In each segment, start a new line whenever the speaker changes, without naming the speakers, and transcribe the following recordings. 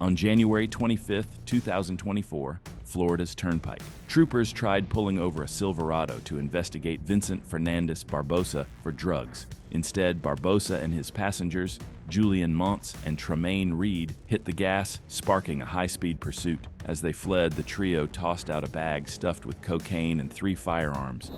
On January 25, 2024, Florida's Turnpike, troopers tried pulling over a Silverado to investigate Vincent Fernandez Barbosa for drugs. Instead, Barbosa and his passengers, Julian Montz and Tremaine Reed, hit the gas, sparking a high-speed pursuit. As they fled, the trio tossed out a bag stuffed with cocaine and 3 firearms.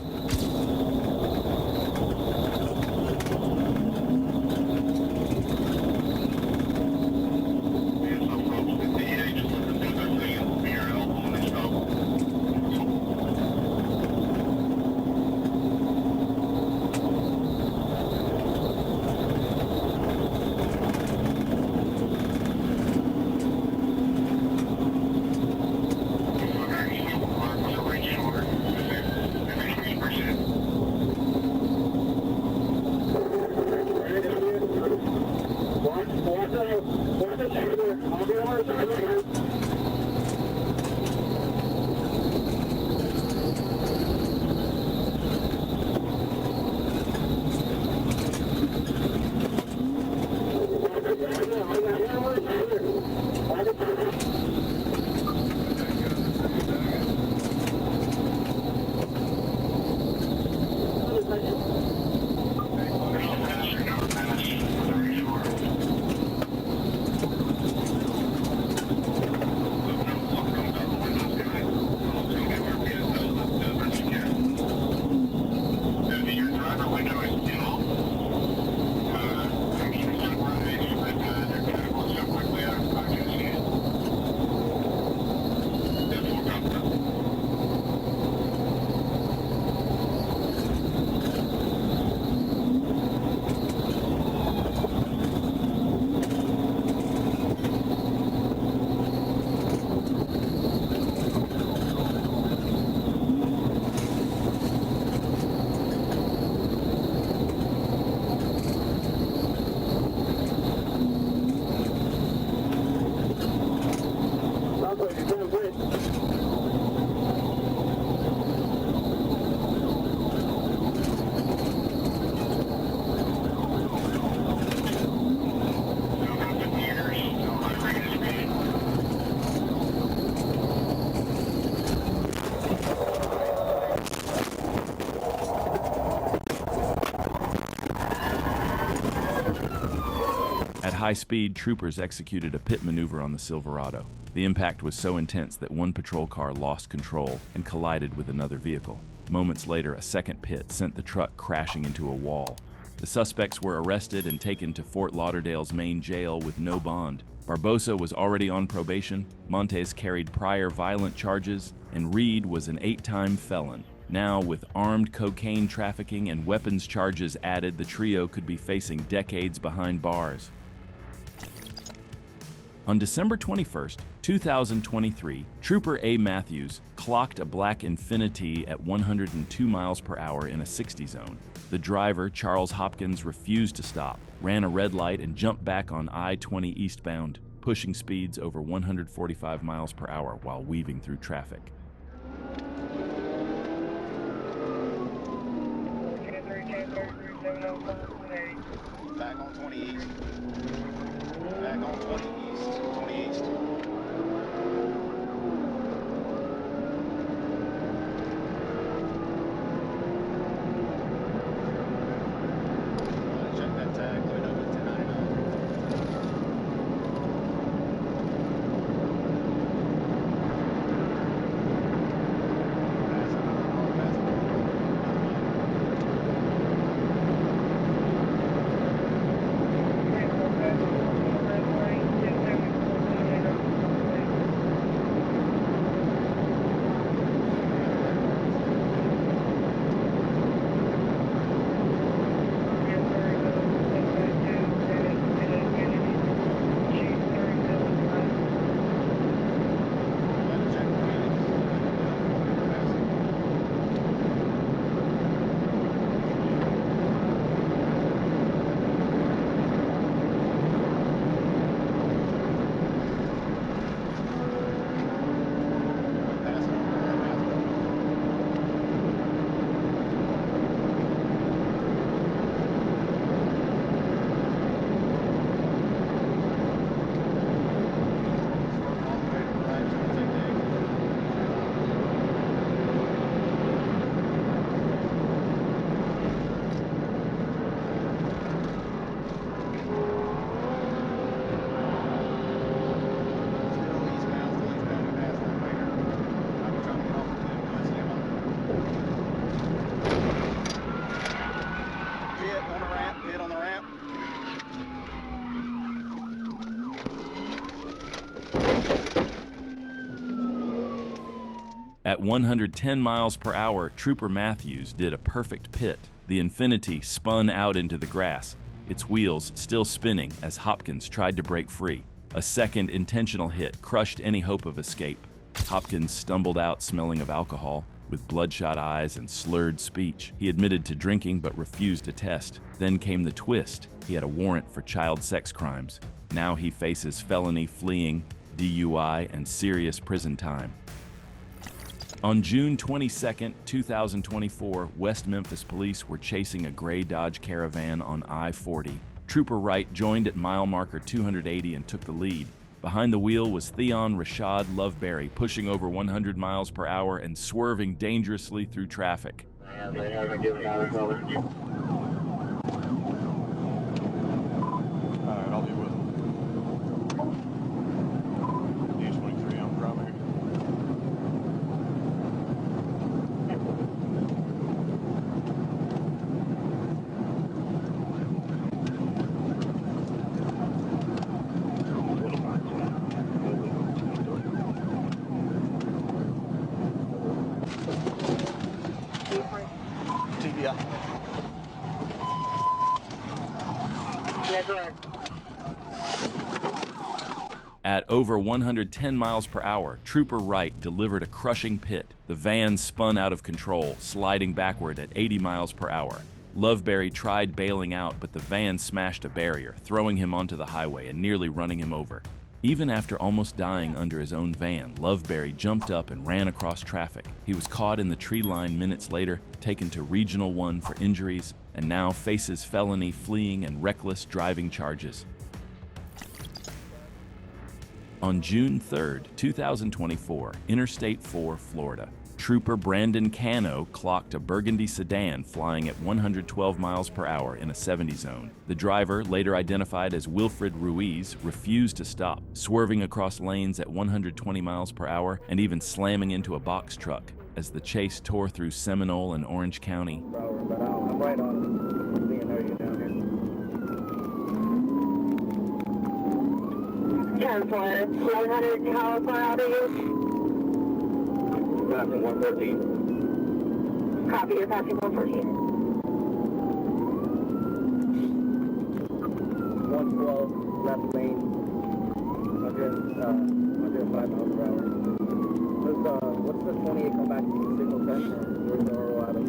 At high speed, troopers executed a pit maneuver on the Silverado. The impact was so intense that one patrol car lost control and collided with another vehicle. Moments later, a second pit sent the truck crashing into a wall. The suspects were arrested and taken to Fort Lauderdale's main jail with no bond. Barbosa was already on probation, Montes carried prior violent charges, and Reed was an 8-time felon. Now, with armed cocaine trafficking and weapons charges added, the trio could be facing decades behind bars. On December 21, 2023, Trooper A. Matthews clocked a black Infiniti at 102 miles per hour in a 60 zone. The driver, Charles Hopkins, refused to stop, ran a red light, and jumped back on I-20 eastbound, pushing speeds over 145 miles per hour while weaving through traffic.
Back on 20 east. Back on 20 east. 20 east. Check that tag. Going over to 1099.
At 110 miles per hour, Trooper Matthews did a perfect pit. The Infiniti spun out into the grass, its wheels still spinning as Hopkins tried to break free. A second intentional hit crushed any hope of escape. Hopkins stumbled out smelling of alcohol, with bloodshot eyes and slurred speech. He admitted to drinking but refused a test. Then came the twist. He had a warrant for child sex crimes. Now he faces felony, fleeing, DUI, and serious prison time. On June 22, 2024, West Memphis police were chasing a gray Dodge Caravan on I-40. Trooper Wright joined at mile marker 280 and took the lead. Behind the wheel was Theon Rashad Loveberry, pushing over 100 miles per hour and swerving dangerously through traffic.
I'll be with him. D23 on primary. TBI.
Yes, sir.
At over 110 miles per hour, Trooper Wright delivered a crushing pit. The van spun out of control, sliding backward at 80 miles per hour. Loveberry tried bailing out, but the van smashed a barrier, throwing him onto the highway and nearly running him over. Even after almost dying under his own van, Loveberry jumped up and ran across traffic. He was caught in the tree line minutes later, taken to Regional 1 for injuries, and now faces felony, fleeing, and reckless driving charges. On June 3, 2024, Interstate 4, Florida, Trooper Brandon Cano clocked a burgundy sedan flying at 112 miles per hour in a 70 zone. The driver, later identified as Wilfred Ruiz, refused to stop, swerving across lanes at 120 miles per hour and even slamming into a box truck as the chase tore through Seminole and Orange County.
But I'm right on being urgent down here. 10 for 100 miles per hour to you. Passing 114. Copy, you're passing 114. 112, left lane, 105 miles per hour. What's the 28 come back to the signal center? Where's the RO out of?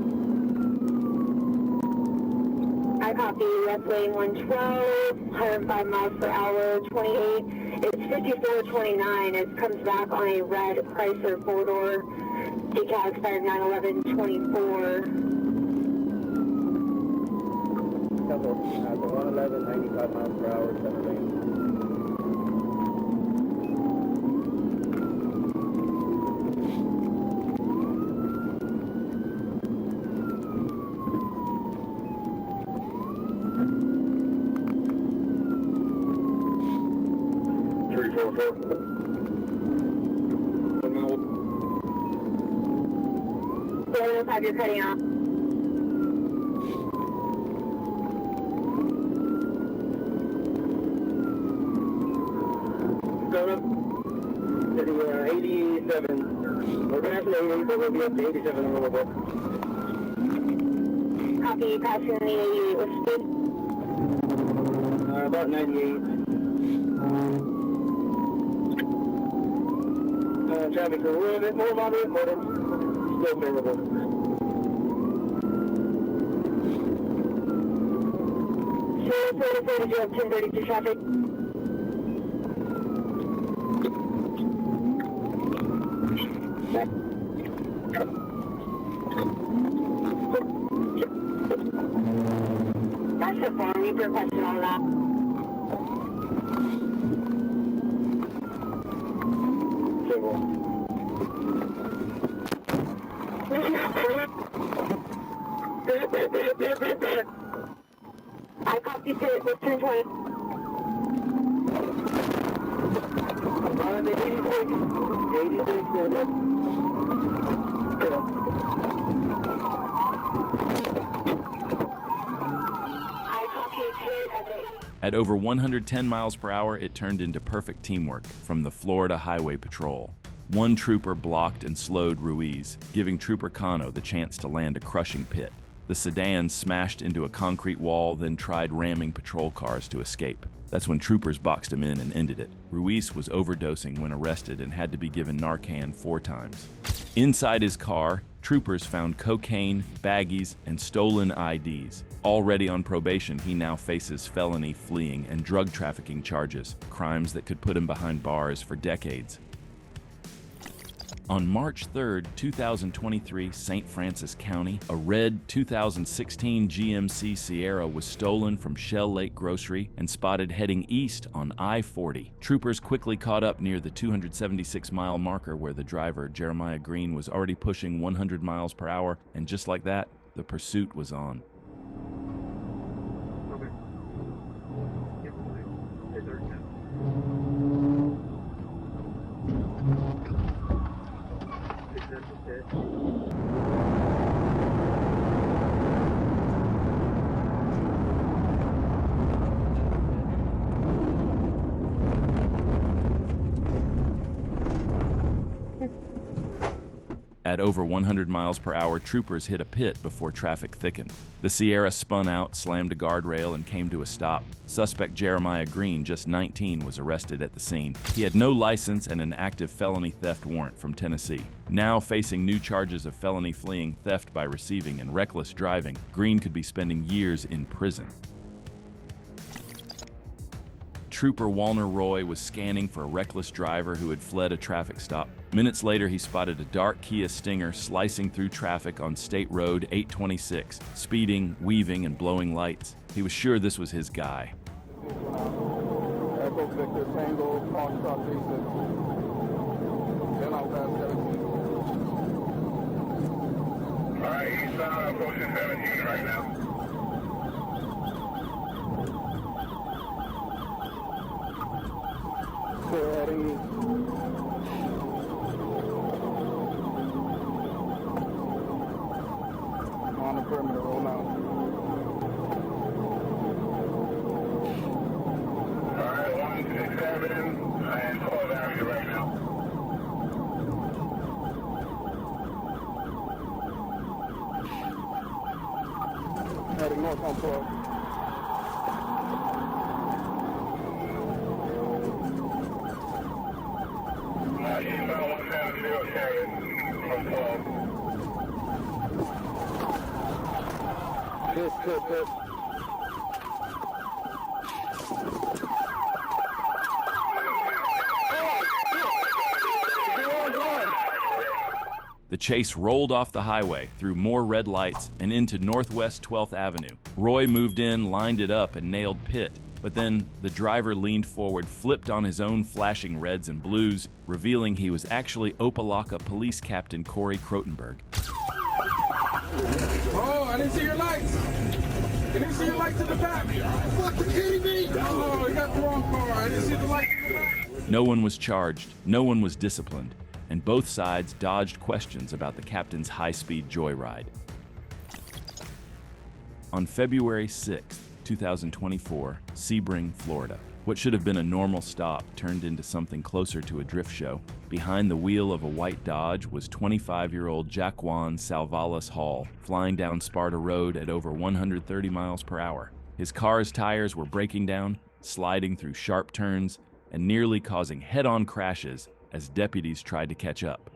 I copy, left lane 112, 105 miles per hour, 28. It's 5429. It comes back on a red Chrysler 4-door. Decal expired 9/11/24. Couple, the 111, 95 miles per hour, 7 lane. Have you cutting off? Going up to the 87. We're going to 80, so we'll be up to 87 in a little bit. Copy, passing the 88 with speed. About 98. Traffic a little bit more moderate, but it's still favorable. Did you have 1032 traffic? That's the form. You requested all that. I copy to it with 1020. On the 86. 86. I copy to it at the...
At over 110 miles per hour, it turned into perfect teamwork from the Florida Highway Patrol. One trooper blocked and slowed Ruiz, giving Trooper Cano the chance to land a crushing pit. The sedan smashed into a concrete wall, then tried ramming patrol cars to escape. That's when troopers boxed him in and ended it. Ruiz was overdosing when arrested and had to be given Narcan 4 times. Inside his car, troopers found cocaine, baggies, and stolen IDs. Already on probation, he now faces felony, fleeing, and drug trafficking charges, crimes that could put him behind bars for decades. On March 3, 2023, St. Francis County, a red 2016 GMC Sierra was stolen from Shell Lake Grocery and spotted heading east on I-40. Troopers quickly caught up near the 276-mile marker where the driver, Jeremiah Green, was already pushing 100 miles per hour, and just like that, the pursuit was on. At over 100 miles per hour, troopers hit a pit before traffic thickened. The Sierra spun out, slammed a guardrail, and came to a stop. Suspect Jeremiah Green, just 19, was arrested at the scene. He had no license and an active felony theft warrant from Tennessee. Now facing new charges of felony fleeing, theft by receiving, and reckless driving, Green could be spending years in prison. Trooper Walner Roy was scanning for a reckless driver who had fled a traffic stop. Minutes later, he spotted a dark Kia Stinger slicing through traffic on State Road 826, speeding, weaving, and blowing lights. He was sure this was his guy.
Echo Victor Tango, Foxtrot 36. Then I'll pass 17. Alright, he's approaching 17 right now. Still heading east. On the perimeter, roll out. Alright, 167 and 12 Avenue right now. Heading north on 12. Eastbound 170 carry from 12. Good.
The chase rolled off the highway, through more red lights, and into Northwest 12th Avenue. Roy moved in, lined it up, and nailed Pitt. But then the driver leaned forward, flipped on his own flashing reds and blues, revealing he was actually Opelika Police Captain Corey Krotenberg.
Oh, I didn't see your lights. I didn't see your lights in the back. Are you fucking kidding me? Oh, you got the wrong car. I didn't see the lights in the back.
No one was charged, no one was disciplined, and both sides dodged questions about the captain's high-speed joyride. On February 6, 2024, Sebring, Florida. What should have been a normal stop turned into something closer to a drift show. Behind the wheel of a white Dodge was 25-year-old Jaquan Salvalis Hall, flying down Sparta Road at over 130 miles per hour. His car's tires were breaking down, sliding through sharp turns, and nearly causing head-on crashes as deputies tried to catch up.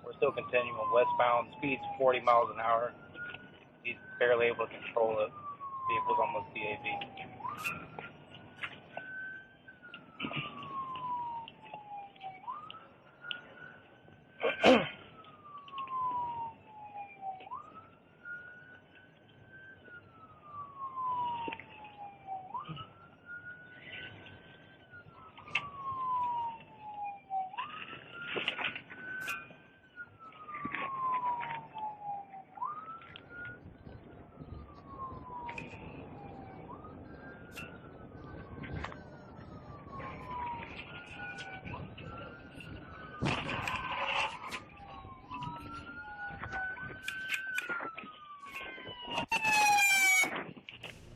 We're still continuing westbound. Speed's 40 miles an hour. He's barely able to control it. Vehicle's almost DAV.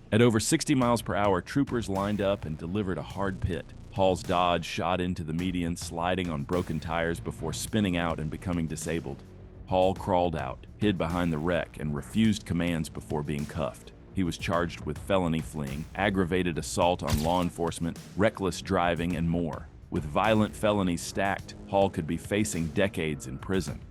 At over 60 miles per hour, troopers lined up and delivered a hard pit. Hall's Dodge shot into the median, sliding on broken tires before spinning out and becoming disabled. Hall crawled out, hid behind the wreck, and refused commands before being cuffed. He was charged with felony fleeing, aggravated assault on law enforcement, reckless driving, and more. With violent felonies stacked, Hall could be facing decades in prison.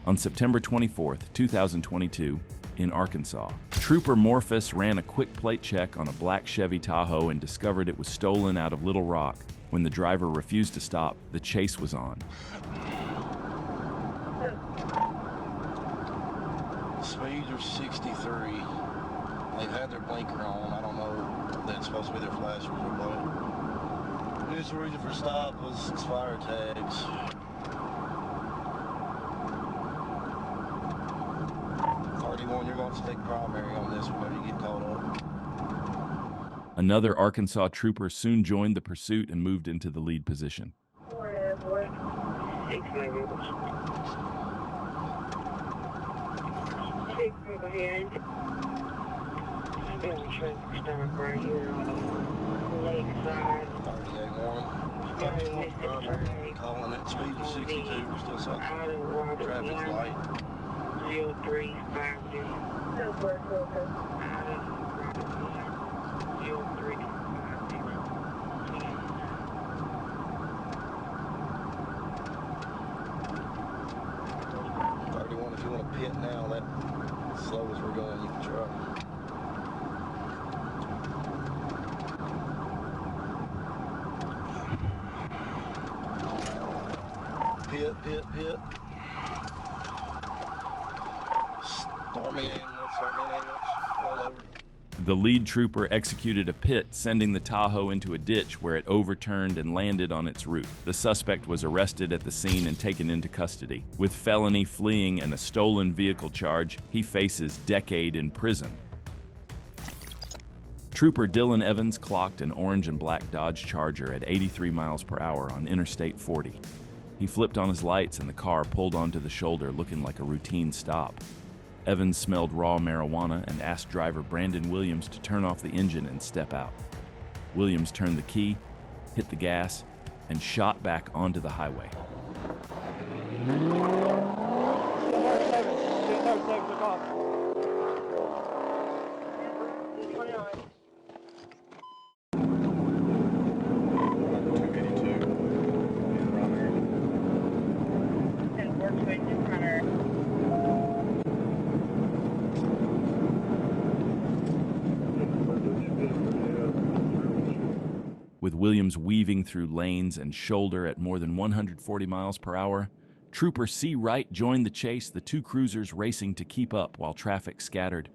On September 24, 2022, in Arkansas, Trooper Memphis ran a quick plate check on a black Chevy Tahoe and discovered it was stolen out of Little Rock. When the driver refused to stop, the chase was on.
Speeds are 63. They've had their blinker on. I don't know if that's supposed to be their flashers or what. His reason for stop was expired tags. You're going to take primary on this whenever you get caught up.
Another Arkansas trooper soon joined the pursuit and moved into the lead position.
Calling it speed of 62, we're still something. Traffic light.
0350. No, we're closer.
31, if you want to pit now, that as slow as we're going, you can try. Pit.
The lead trooper executed a pit, sending the Tahoe into a ditch where it overturned and landed on its route. The suspect was arrested at the scene and taken into custody. With felony fleeing and a stolen vehicle charge, he faces a decade in prison. Trooper Dylan Evans clocked an orange and black Dodge Charger at 83 miles per hour on Interstate 40. He flipped on his lights and the car pulled onto the shoulder, looking like a routine stop. Evans smelled raw marijuana and asked driver Brandon Williams to turn off the engine and step out. Williams turned the key, hit the gas, and shot back onto the highway. With Williams weaving through lanes and shoulder at more than 140 miles per hour, Trooper C. Wright joined the chase, the two cruisers racing to keep up while traffic scattered.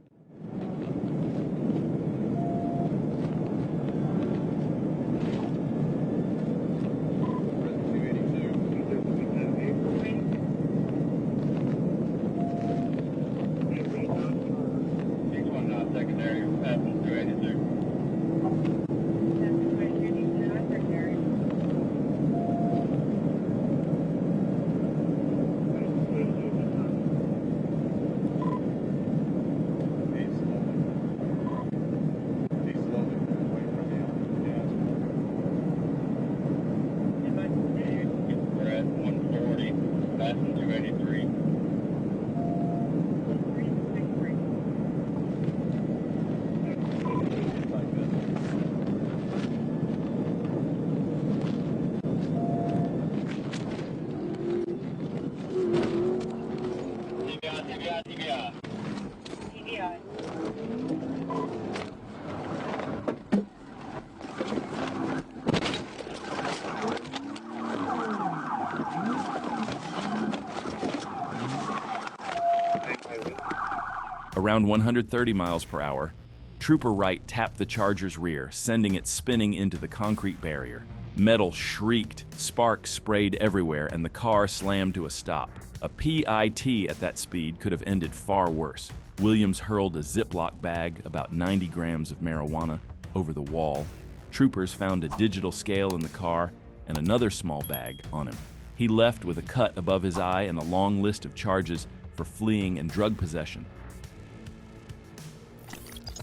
Around 130 miles per hour, Trooper Wright tapped the Charger's rear, sending it spinning into the concrete barrier. Metal shrieked, sparks sprayed everywhere, and the car slammed to a stop. A PIT at that speed could have ended far worse. Williams hurled a Ziploc bag, about 90 grams of marijuana, over the wall. Troopers found a digital scale in the car and another small bag on him. He left with a cut above his eye and a long list of charges for fleeing and drug possession.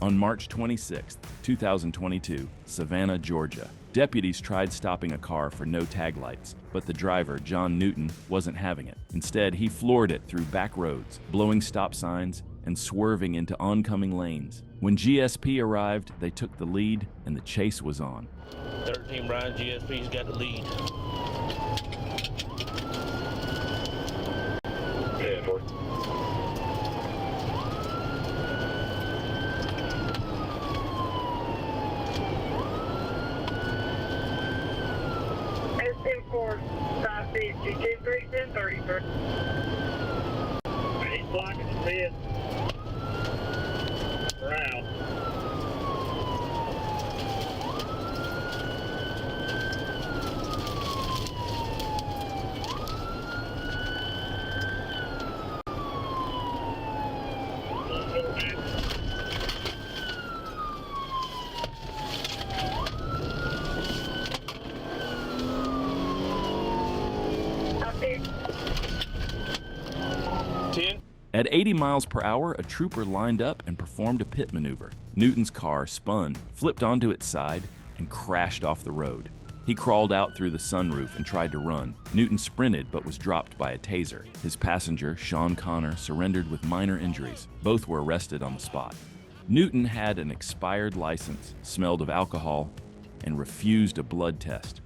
On March 26, 2022, Savannah, Georgia, deputies tried stopping a car for no tag lights, but the driver, John Newton, wasn't having it. Instead, he floored it through back roads, blowing stop signs and swerving into oncoming lanes. When GSP arrived, they took the lead and the chase was on.
13 Brian, GSP's got the lead.
Yeah, North.
S24, 550, 1033.
He's blocking the fifth. Around.
Copy.
10.
At 80 miles per hour, a trooper lined up and performed a pit maneuver. Newton's car spun, flipped onto its side, and crashed off the road. He crawled out through the sunroof and tried to run. Newton sprinted but was dropped by a taser. His passenger, Sean Connor, surrendered with minor injuries. Both were arrested on the spot. Newton had an expired license, smelled of alcohol, and refused a blood test.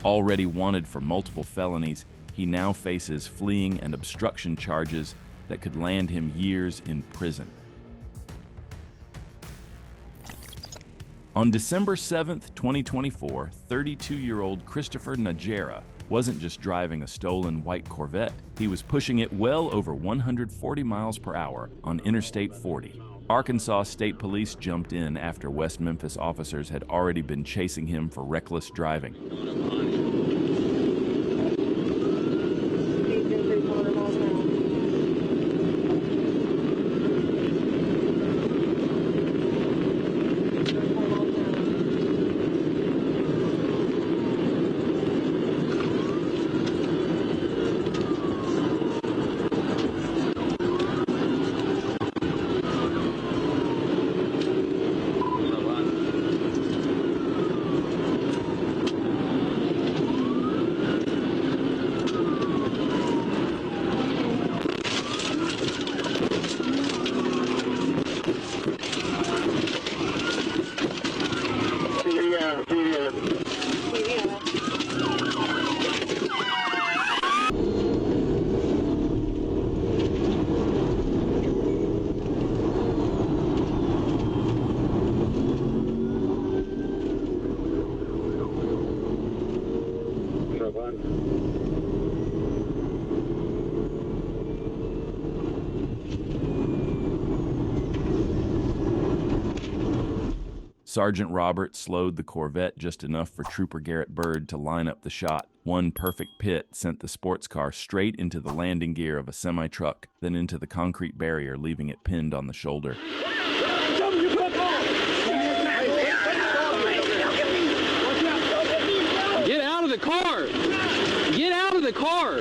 Already wanted for multiple felonies, he now faces fleeing and obstruction charges that could land him years in prison. On December 7th, 2024, 32-year-old Christopher Najera wasn't just driving a stolen white Corvette, he was pushing it well over 140 miles per hour on Interstate 40. Arkansas State Police jumped in after West Memphis officers had already been chasing him for reckless driving. Sergeant Robert slowed the Corvette just enough for Trooper Garrett Bird to line up the shot. One perfect pit sent the sports car straight into the landing gear of a semi-truck, then into the concrete barrier, leaving it pinned on the shoulder.
Get out of the car! Get out of the car!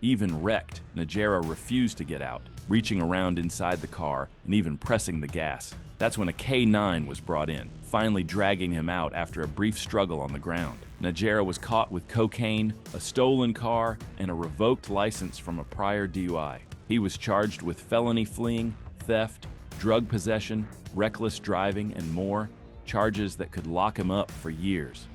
Even wrecked, Najera refused to get out, reaching around inside the car and even pressing the gas. That's when a K-9 was brought in, finally dragging him out after a brief struggle on the ground. Najera was caught with cocaine, a stolen car, and a revoked license from a prior DUI. He was charged with felony fleeing, theft, drug possession, reckless driving, and more, charges that could lock him up for years.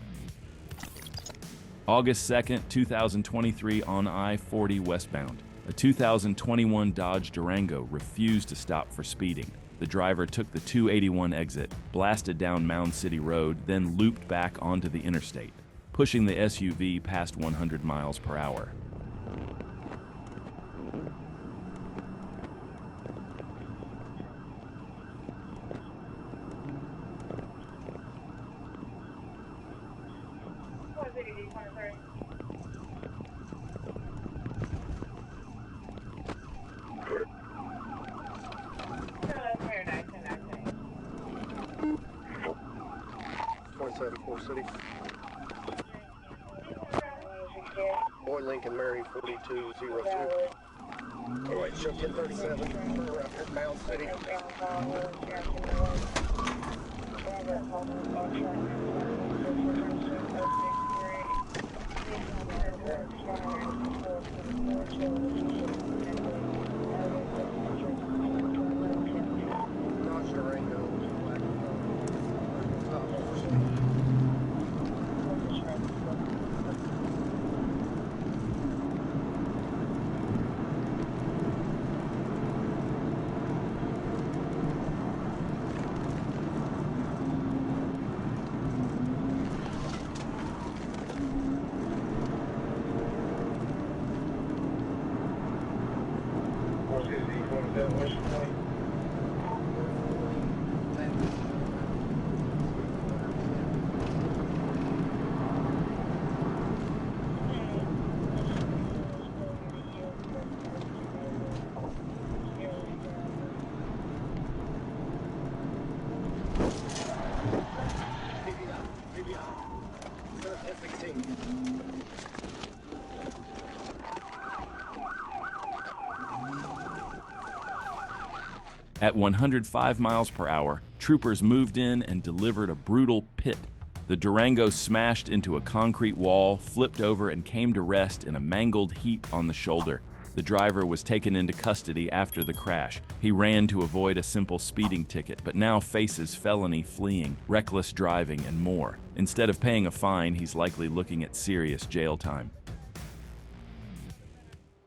August 2nd, 2023, on I-40 westbound, a 2021 Dodge Durango refused to stop for speeding. The driver took the 281 exit, blasted down Mound City Road, then looped back onto the interstate, pushing the SUV past 100 miles per hour.
City. Boy Lincoln Mary 4202. Oh wait, show 1037. We're up here, Mound City.
At 105 miles per hour, troopers moved in and delivered a brutal pit. The Durango smashed into a concrete wall, flipped over, and came to rest in a mangled heap on the shoulder. The driver was taken into custody after the crash. He ran to avoid a simple speeding ticket, but now faces felony fleeing, reckless driving, and more. Instead of paying a fine, he's likely looking at serious jail time.